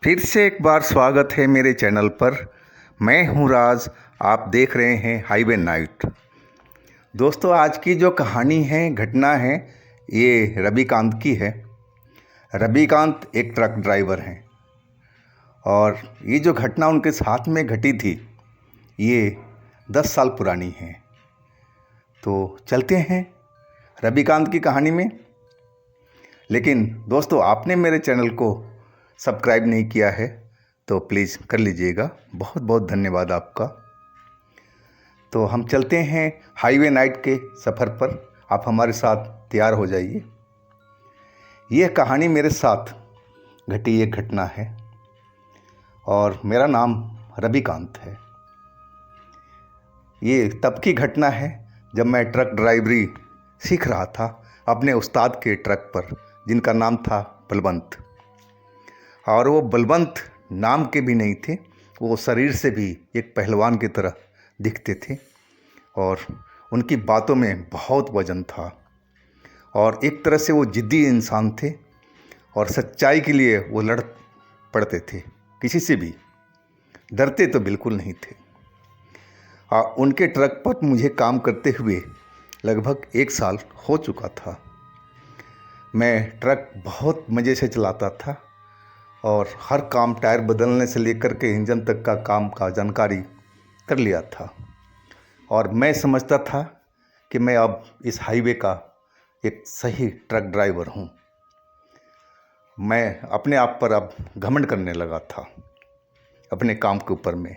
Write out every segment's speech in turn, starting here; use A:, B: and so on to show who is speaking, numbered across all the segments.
A: फिर से एक बार स्वागत है मेरे चैनल पर। मैं हूं राज, आप देख रहे हैं हाईवे नाइट। दोस्तों, आज की जो कहानी है, घटना है, ये रविकांत की है। रविकांत एक ट्रक ड्राइवर हैं और ये जो घटना उनके साथ में घटी थी ये 10 साल पुरानी है। तो चलते हैं रविकांत की कहानी में। लेकिन दोस्तों, आपने मेरे चैनल को सब्सक्राइब नहीं किया है तो प्लीज़ कर लीजिएगा। बहुत बहुत धन्यवाद आपका। तो हम चलते हैं हाईवे नाइट के सफ़र पर। आप हमारे साथ तैयार हो जाइए। यह कहानी मेरे साथ घटी एक घटना है और मेरा नाम रविकांत है। ये तब की घटना है जब मैं ट्रक ड्राइवरी सीख रहा था अपने उस्ताद के ट्रक पर, जिनका नाम था बलवंत। और वो बलवंत नाम के भी नहीं थे, वो शरीर से भी एक पहलवान की तरह दिखते थे और उनकी बातों में बहुत वजन था और एक तरह से वो जिद्दी इंसान थे और सच्चाई के लिए वो लड़ पड़ते थे, किसी से भी डरते तो बिल्कुल नहीं थे। उनके ट्रक पर मुझे काम करते हुए लगभग 1 साल हो चुका था। मैं ट्रक बहुत मज़े से चलाता था और हर काम, टायर बदलने से लेकर के इंजन तक का काम का जानकारी कर लिया था। और मैं समझता था कि मैं अब इस हाईवे का एक सही ट्रक ड्राइवर हूँ। मैं अपने आप पर अब घमंड करने लगा था अपने काम के ऊपर में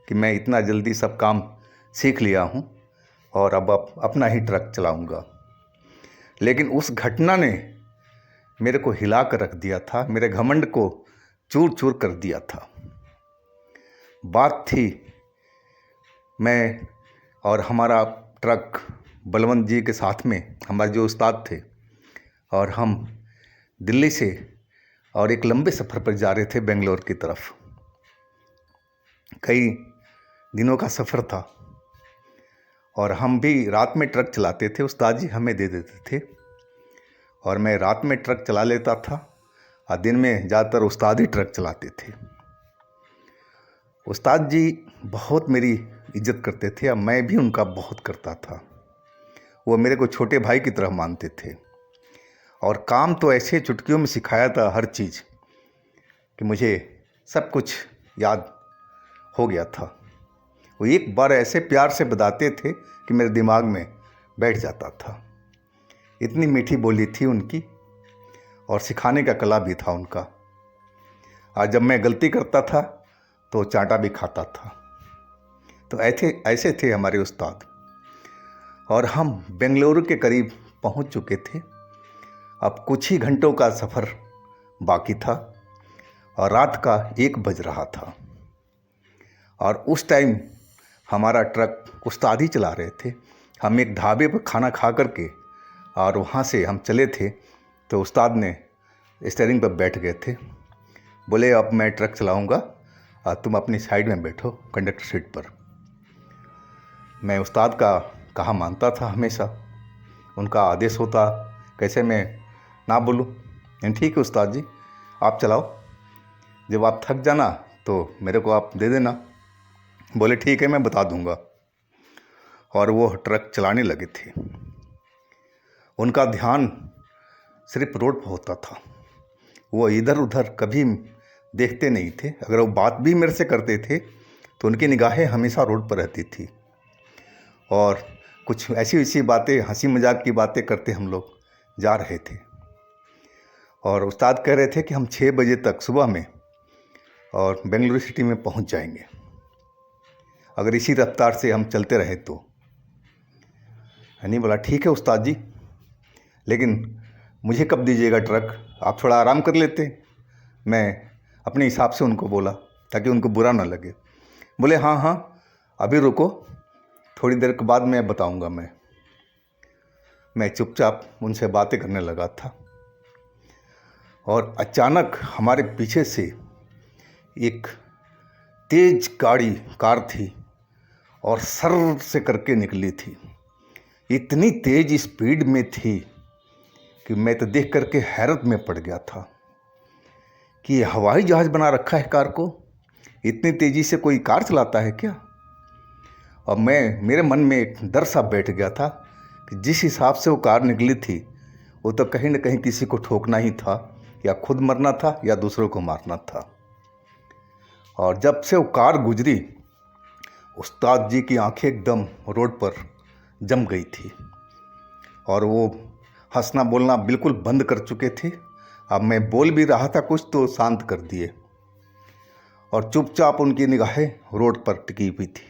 A: कि मैं इतना जल्दी सब काम सीख लिया हूँ और अब अपना ही ट्रक चलाऊँगा। लेकिन उस घटना ने मेरे को हिला कर रख दिया था, मेरे घमंड को चूर चूर कर दिया था। बात थी मैं और हमारा ट्रक बलवंत जी के साथ में, हमारे जो उस्ताद थे, और हम दिल्ली से और एक लंबे सफ़र पर जा रहे थे बेंगलोर की तरफ। कई दिनों का सफ़र था और हम भी रात में ट्रक चलाते थे। उस्ताद जी हमें दे देते थे और मैं रात में ट्रक चला लेता था और दिन में ज़्यादातर उस्ताद ही ट्रक चलाते थे। उस्ताद जी बहुत मेरी इज्जत करते थे और मैं भी उनका बहुत करता था। वो मेरे को छोटे भाई की तरह मानते थे और काम तो ऐसे चुटकियों में सिखाया था हर चीज़ कि मुझे सब कुछ याद हो गया था। वो एक बार ऐसे प्यार से बताते थे कि मेरे दिमाग में बैठ जाता था। इतनी मीठी बोली थी उनकी और सिखाने का कला भी था उनका। आज जब मैं गलती करता था तो चांटा भी खाता था। तो ऐसे थे हमारे उस्ताद। और हम बेंगलुरु के करीब पहुंच चुके थे। अब कुछ ही घंटों का सफ़र बाकी था और रात का 1 बज रहा था। और उस टाइम हमारा ट्रक उस्ताद ही चला रहे थे। हम एक ढाबे पर खाना खा करके और वहाँ से हम चले थे तो उस्ताद ने स्टीयरिंग पर बैठ गए थे। बोले, अब मैं ट्रक चलाऊँगा और तुम अपनी साइड में बैठो कंडक्टर सीट पर। मैं उस्ताद का कहा मानता था हमेशा। उनका आदेश होता, कैसे मैं ना बोलूँ। ठीक है उस्ताद जी, आप चलाओ, जब आप थक जाना तो मेरे को आप दे देना। बोले ठीक है, मैं बता दूँगा। और वो ट्रक चलाने लगे थे। उनका ध्यान सिर्फ रोड पर होता था। वो इधर उधर कभी देखते नहीं थे। अगर वो बात भी मेरे से करते थे तो उनकी निगाहें हमेशा रोड पर रहती थी और कुछ ऐसी वैसी बातें, हंसी मजाक की बातें करते हम लोग जा रहे थे। और उस्ताद कह रहे थे कि हम 6 बजे तक सुबह में और बेंगलुरु सिटी में पहुंच जाएंगे अगर इसी रफ्तार से हम चलते रहे तो। हनी बोला, ठीक है उस्ताद जी, लेकिन मुझे कब दीजिएगा ट्रक? आप थोड़ा आराम कर लेते। मैं अपने हिसाब से उनको बोला ताकि उनको बुरा ना लगे। बोले हाँ हाँ, अभी रुको, थोड़ी देर के बाद मैं बताऊंगा। मैं चुपचाप उनसे बातें करने लगा था और अचानक हमारे पीछे से एक तेज कार थी और सर से करके निकली थी। इतनी तेज स्पीड में थी कि मैं तो देख करके हैरत में पड़ गया था कि ये हवाई जहाज़ बना रखा है कार को, इतनी तेज़ी से कोई कार चलाता है क्या। और मेरे मन में एक डर सा बैठ गया था कि जिस हिसाब से वो कार निकली थी, वो तो कहीं न कहीं किसी को ठोकना ही था, या खुद मरना था या दूसरों को मारना था। और जब से वो कार गुजरी, उस्ताद जी की आंखें एकदम रोड पर जम गई थी और वो हंसना बोलना बिल्कुल बंद कर चुके थे। अब मैं बोल भी रहा था कुछ तो शांत कर दिए और चुपचाप उनकी निगाहें रोड पर टिकी हुई थी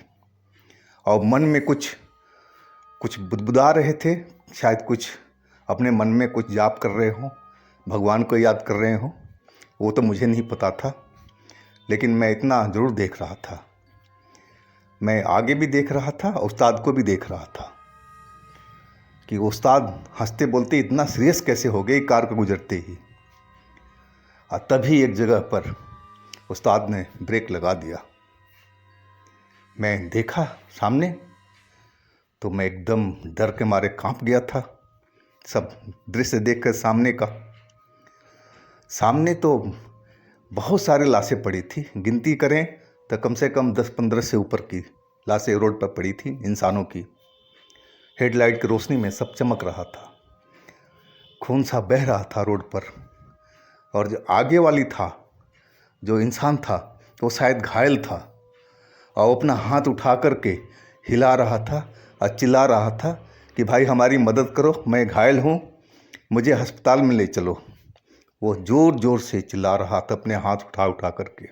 A: और मन में कुछ कुछ बुदबुदा रहे थे। शायद कुछ अपने मन में कुछ जाप कर रहे हों, भगवान को याद कर रहे हों, वो तो मुझे नहीं पता था, लेकिन मैं इतना ज़रूर देख रहा था। मैं आगे भी देख रहा था, उस्ताद को भी देख रहा था कि उस्ताद हंसते बोलते इतना सीरियस कैसे हो गए कार को गुजरते ही। और तभी एक जगह पर उस्ताद ने ब्रेक लगा दिया। मैं देखा सामने तो मैं एकदम डर के मारे कांप गया था। सब दृश्य देखकर सामने तो बहुत सारी लाशें पड़ी थी। गिनती करें तो कम से कम 10-15 से ऊपर की लाशें रोड पर पड़ी थी इंसानों की। हेडलाइट की रोशनी में सब चमक रहा था, खून सा बह रहा था रोड पर। और जो आगे वाली था, जो इंसान था, वो शायद घायल था और अपना हाथ उठा करके हिला रहा था और चिल्ला रहा था कि भाई हमारी मदद करो, मैं घायल हूँ, मुझे अस्पताल में ले चलो। वो ज़ोर ज़ोर से चिल्ला रहा था अपने हाथ उठा उठा करके।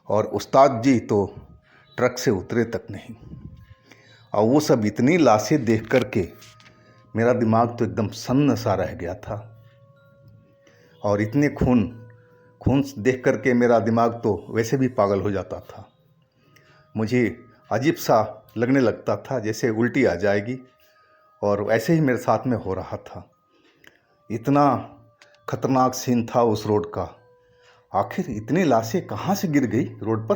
A: और उस्ताद जी तो ट्रक से उतरे तक नहीं। और वो सब इतनी लाशें देख करके मेरा दिमाग तो एकदम सन्न सा रह गया था। और इतने खून देख करके मेरा दिमाग तो वैसे भी पागल हो जाता था। मुझे अजीब सा लगने लगता था जैसे उल्टी आ जाएगी, और ऐसे ही मेरे साथ में हो रहा था। इतना खतरनाक सीन था उस रोड का। आखिर इतनी लाशें कहाँ से गिर गई रोड पर?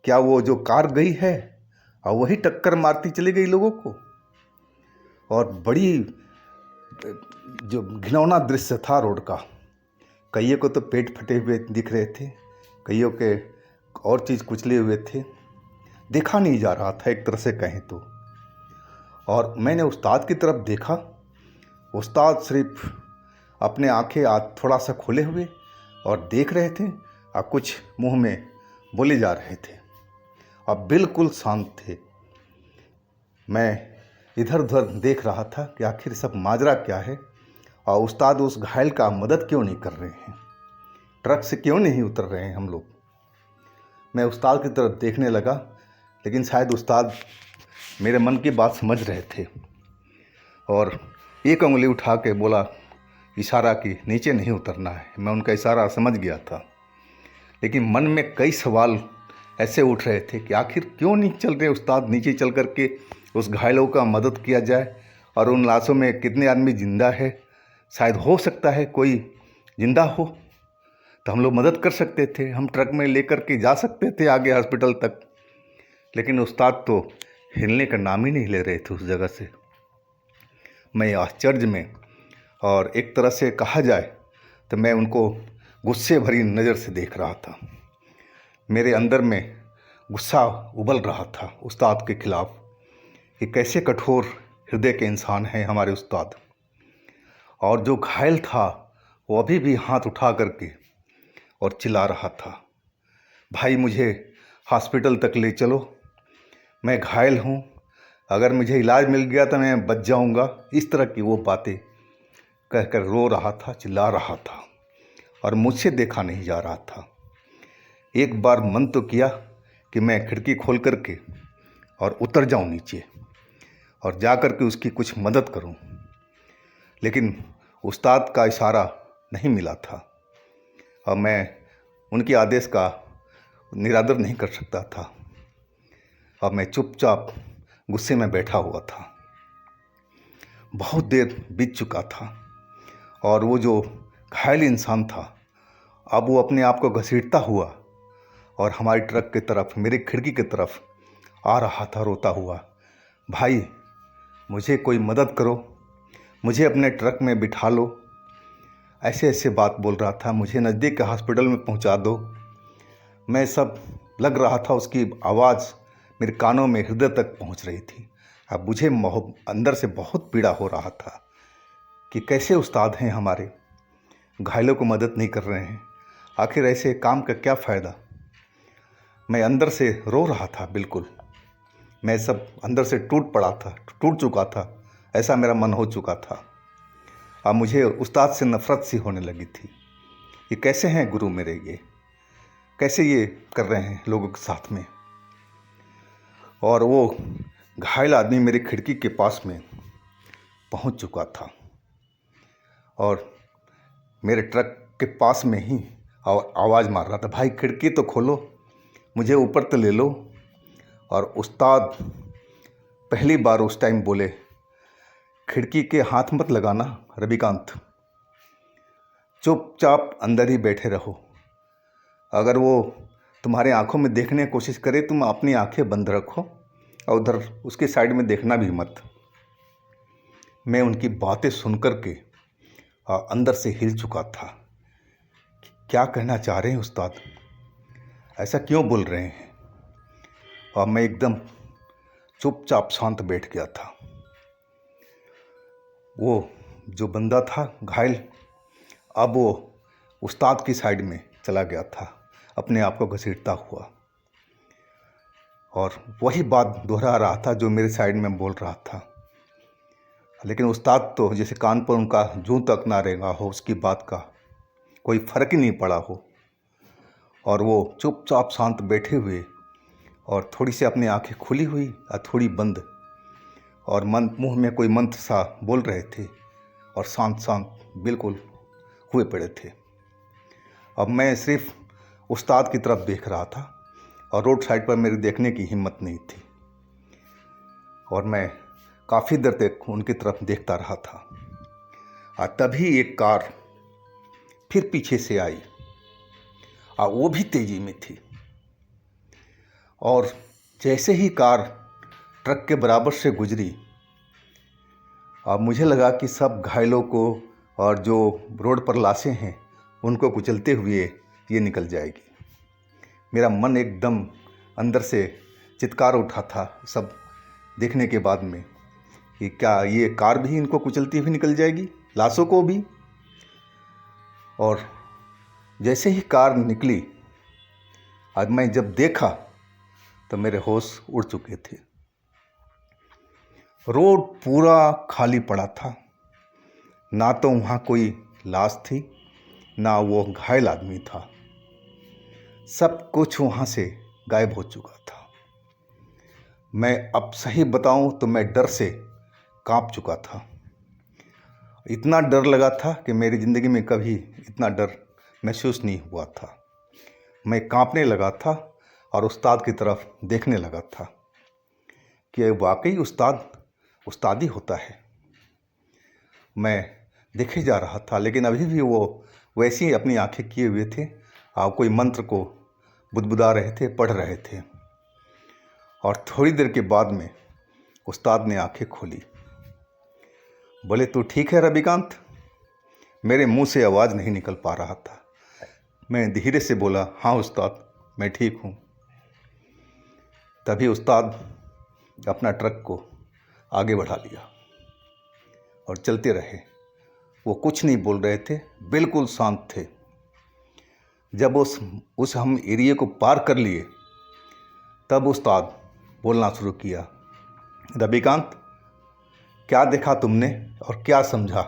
A: क्या वो जो कार गई है और वही टक्कर मारती चली गई लोगों को? और बड़ी जो घिनौना दृश्य था रोड का। कईयों को तो पेट फटे हुए दिख रहे थे, कईयों के और चीज़ कुचले हुए थे। देखा नहीं जा रहा था एक तरह से कहें तो। और मैंने उस्ताद की तरफ देखा। उस्ताद सिर्फ अपने आंखें थोड़ा सा खोले हुए और देख रहे थे और कुछ मुंह में बोले जा रहे थे और बिल्कुल शांत थे। मैं इधर उधर देख रहा था कि आखिर सब माजरा क्या है और उस्ताद उस घायल का मदद क्यों नहीं कर रहे हैं, ट्रक से क्यों नहीं उतर रहे हैं हम लोग। मैं उस्ताद की तरफ देखने लगा, लेकिन शायद उस्ताद मेरे मन की बात समझ रहे थे और एक उंगली उठा के बोला, इशारा की नीचे नहीं उतरना है। मैं उनका इशारा समझ गया था, लेकिन मन में कई सवाल ऐसे उठ रहे थे कि आखिर क्यों नहीं चल रहे उस्ताद, नीचे चल कर के उस घायलों का मदद किया जाए। और उन लाशों में कितने आदमी ज़िंदा है, शायद हो सकता है कोई ज़िंदा हो तो हम लोग मदद कर सकते थे, हम ट्रक में लेकर के जा सकते थे आगे हॉस्पिटल तक। लेकिन उस्ताद तो हिलने का नाम ही नहीं ले रहे थे उस जगह से। मैं आश्चर्य में, और एक तरह से कहा जाए तो मैं उनको गुस्से भरी नज़र से देख रहा था। मेरे अंदर में गुस्सा उबल रहा था उस्ताद के खिलाफ कि कैसे कठोर हृदय के इंसान हैं हमारे उस्ताद। और जो घायल था वो अभी भी हाथ उठा करके और चिल्ला रहा था, भाई मुझे हॉस्पिटल तक ले चलो, मैं घायल हूँ, अगर मुझे इलाज मिल गया तो मैं बच जाऊँगा। इस तरह की वो बातें कहकर रो रहा था, चिल्ला रहा था और मुझसे देखा नहीं जा रहा था। एक बार मन तो किया कि मैं खिड़की खोल करके और उतर जाऊं नीचे और जा कर के उसकी कुछ मदद करूं, लेकिन उस्ताद का इशारा नहीं मिला था और मैं उनके आदेश का निरादर नहीं कर सकता था। अब मैं चुपचाप गुस्से में बैठा हुआ था। बहुत देर बीत चुका था और वो जो घायल इंसान था, अब वो अपने आप को घसीटता हुआ और हमारी ट्रक की तरफ, मेरी खिड़की की तरफ आ रहा था रोता हुआ, भाई मुझे कोई मदद करो, मुझे अपने ट्रक में बिठा लो, ऐसे ऐसे बात बोल रहा था, मुझे नज़दीक के हॉस्पिटल में पहुंचा दो। मैं सब लग रहा था, उसकी आवाज़ मेरे कानों में हृदय तक पहुंच रही थी। अब मुझे अंदर से बहुत पीड़ा हो रहा था कि कैसे उस्ताद हैं हमारे, घायलों को मदद नहीं कर रहे हैं, आखिर ऐसे काम का क्या फ़ायदा। मैं अंदर से रो रहा था, बिल्कुल मैं सब अंदर से टूट पड़ा था, टूट चुका था, ऐसा मेरा मन हो चुका था। अब मुझे उस्ताद से नफ़रत सी होने लगी थी। ये कैसे हैं गुरु मेरे, ये कैसे ये कर रहे हैं लोगों के साथ में। और वो घायल आदमी मेरी खिड़की के पास में पहुंच चुका था और मेरे ट्रक के पास में ही आवाज़ मार रहा था, भाई खिड़की तो खोलो, मुझे ऊपर तो ले लो। और उस्ताद पहली बार उस टाइम बोले, खिड़की के हाथ मत लगाना रविकांत, चुपचाप अंदर ही बैठे रहो। अगर वो तुम्हारे आंखों में देखने की कोशिश करे, तुम अपनी आंखें बंद रखो और उधर उसके साइड में देखना भी मत। मैं उनकी बातें सुनकर के अंदर से हिल चुका था। क्या कहना चाह रहे हैं उस्ताद, ऐसा क्यों बोल रहे हैं। और मैं एकदम चुपचाप शांत बैठ गया था। वो जो बंदा था घायल, अब वो उस्ताद की साइड में चला गया था, अपने आप को घसीटता हुआ, और वही बात दोहरा रहा था जो मेरे साइड में बोल रहा था। लेकिन उस्ताद तो जैसे कान पर उनका जूं तक ना रेंगा हो, उसकी बात का कोई फ़र्क ही नहीं पड़ा हो। और वो चुपचाप शांत बैठे हुए और थोड़ी सी अपनी आंखें खुली हुई और थोड़ी बंद, और मुंह में कोई मंत्र सा बोल रहे थे और शांत शांत बिल्कुल हुए पड़े थे। अब मैं सिर्फ उस्ताद की तरफ देख रहा था और रोड साइड पर मेरे देखने की हिम्मत नहीं थी, और मैं काफ़ी देर तक उनकी तरफ देखता रहा था। और तभी एक कार फिर पीछे से आई और वो भी तेज़ी में थी, और जैसे ही कार ट्रक के बराबर से गुजरी, और मुझे लगा कि सब घायलों को और जो रोड पर लाशें हैं उनको कुचलते हुए ये निकल जाएगी। मेरा मन एकदम अंदर से चित्कार उठा था सब देखने के बाद में कि क्या ये कार भी इनको कुचलती हुई निकल जाएगी, लाशों को भी। और जैसे ही कार निकली, आज मैं जब देखा तो मेरे होश उड़ चुके थे। रोड पूरा खाली पड़ा था, ना तो वहाँ कोई लाश थी, ना वो घायल आदमी था। सब कुछ वहाँ से गायब हो चुका था। मैं अब सही बताऊं तो मैं डर से कांप चुका था। इतना डर लगा था कि मेरी ज़िंदगी में कभी इतना डर महसूस नहीं हुआ था। मैं कांपने लगा था और उस्ताद की तरफ देखने लगा था कि वाकई उस्ताद ही होता है। मैं देखे जा रहा था, लेकिन अभी भी वो वैसे ही अपनी आंखें किए हुए थे और कोई मंत्र को बुदबुदा रहे थे, पढ़ रहे थे। और थोड़ी देर के बाद में उस्ताद ने आंखें खोली। बोले, तू ठीक है रविकांत? मेरे मुंह से आवाज़ नहीं निकल पा रहा था। मैं धीरे से बोला, हाँ उस्ताद, मैं ठीक हूँ। तभी उस्ताद अपना ट्रक को आगे बढ़ा लिया और चलते रहे। वो कुछ नहीं बोल रहे थे, बिल्कुल शांत थे। जब उस हम एरिया को पार कर लिए, तब उस्ताद बोलना शुरू किया, रविकांत, क्या देखा तुमने और क्या समझा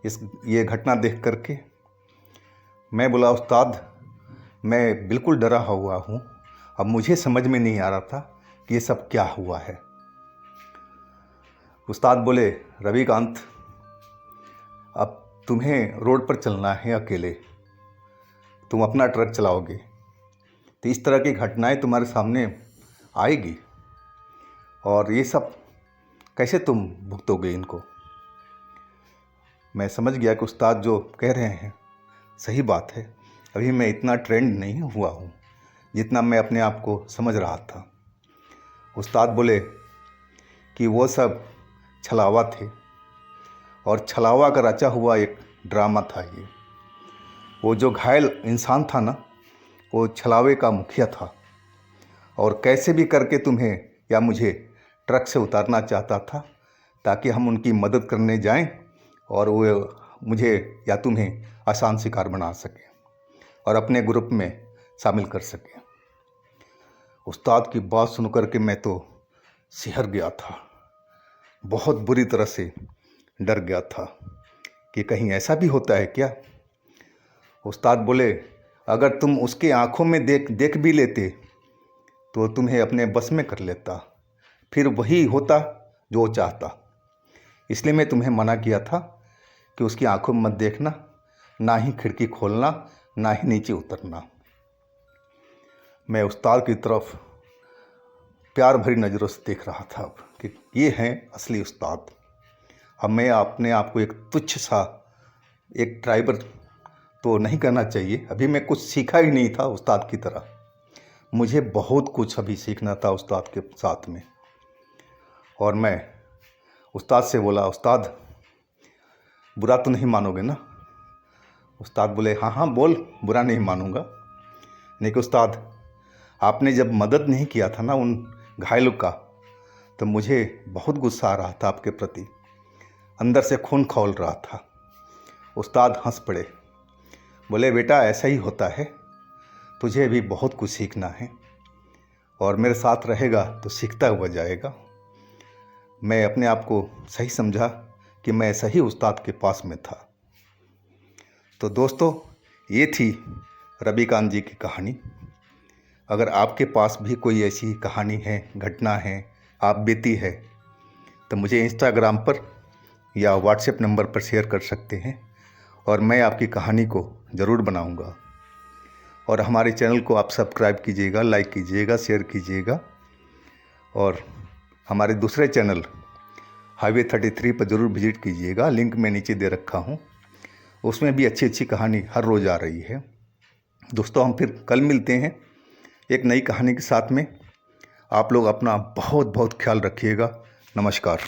A: ये घटना देख करके? मैं बोला, उस्ताद, मैं बिल्कुल डरा हुआ हूँ। अब मुझे समझ में नहीं आ रहा था कि ये सब क्या हुआ है। उस्ताद बोले, रविकांत, अब तुम्हें रोड पर चलना है अकेले, तुम अपना ट्रक चलाओगे तो इस तरह की घटनाएं तुम्हारे सामने आएगी, और ये सब कैसे तुम भुगतोगे इनको। मैं समझ गया कि उस्ताद जो कह रहे हैं सही बात है। अभी मैं इतना ट्रेंड नहीं हुआ हूँ जितना मैं अपने आप को समझ रहा था। उस्ताद बोले कि वो सब छलावा थे, और छलावा का रचा हुआ एक ड्रामा था ये। वो जो घायल इंसान था ना, वो छलावे का मुखिया था और कैसे भी करके तुम्हें या मुझे ट्रक से उतारना चाहता था ताकि हम उनकी मदद करने जाएं और वो मुझे या तुम्हें आसान शिकार बना सके और अपने ग्रुप में शामिल कर सके। उस्ताद की बात सुनकर के मैं तो सिहर गया था, बहुत बुरी तरह से डर गया था कि कहीं ऐसा भी होता है क्या। उस्ताद बोले, अगर तुम उसके आंखों में देख भी लेते तो तुम्हें अपने बस में कर लेता, फिर वही होता जो वो चाहता। इसलिए मैं तुम्हें मना किया था कि उसकी आंखों में मत देखना, ना ही खिड़की खोलना, ना ही नीचे उतरना। मैं उस्ताद की तरफ प्यार भरी नज़रों से देख रहा था कि ये हैं असली उस्ताद। अब मैं अपने आप को एक तुच्छ सा एक ड्राइवर तो नहीं करना चाहिए। अभी मैं कुछ सीखा ही नहीं था उस्ताद की तरह। मुझे बहुत कुछ अभी सीखना था उस्ताद के साथ में। और मैं उस्ताद से बोला, उस्ताद बुरा तो नहीं मानोगे ना? उस्ताद बोले, हाँ हाँ बोल, बुरा नहीं मानूंगा। नहीं कि उस्ताद, आपने जब मदद नहीं किया था ना उन घायलों का, तो मुझे बहुत गुस्सा आ रहा था आपके प्रति, अंदर से खून खौल रहा था। उस्ताद हंस पड़े, बोले, बेटा ऐसा ही होता है, तुझे भी बहुत कुछ सीखना है और मेरे साथ रहेगा तो सीखता हुआ जाएगा। मैं अपने आप को सही समझा कि मैं सही उस्ताद के पास में था। तो दोस्तों, ये थी रविकांत जी की कहानी। अगर आपके पास भी कोई ऐसी कहानी है, घटना है, आप बीती है, तो मुझे इंस्टाग्राम पर या व्हाट्सएप नंबर पर शेयर कर सकते हैं और मैं आपकी कहानी को ज़रूर बनाऊंगा। और हमारे चैनल को आप सब्सक्राइब कीजिएगा, लाइक कीजिएगा, शेयर कीजिएगा। और हमारे दूसरे चैनल हाईवे 33 पर ज़रूर विजिट कीजिएगा, लिंक मैं नीचे दे रखा हूँ। उसमें भी अच्छी अच्छी कहानी हर रोज़ आ रही है। दोस्तों, हम फिर कल मिलते हैं एक नई कहानी के साथ में। आप लोग अपना बहुत बहुत ख्याल रखिएगा। नमस्कार।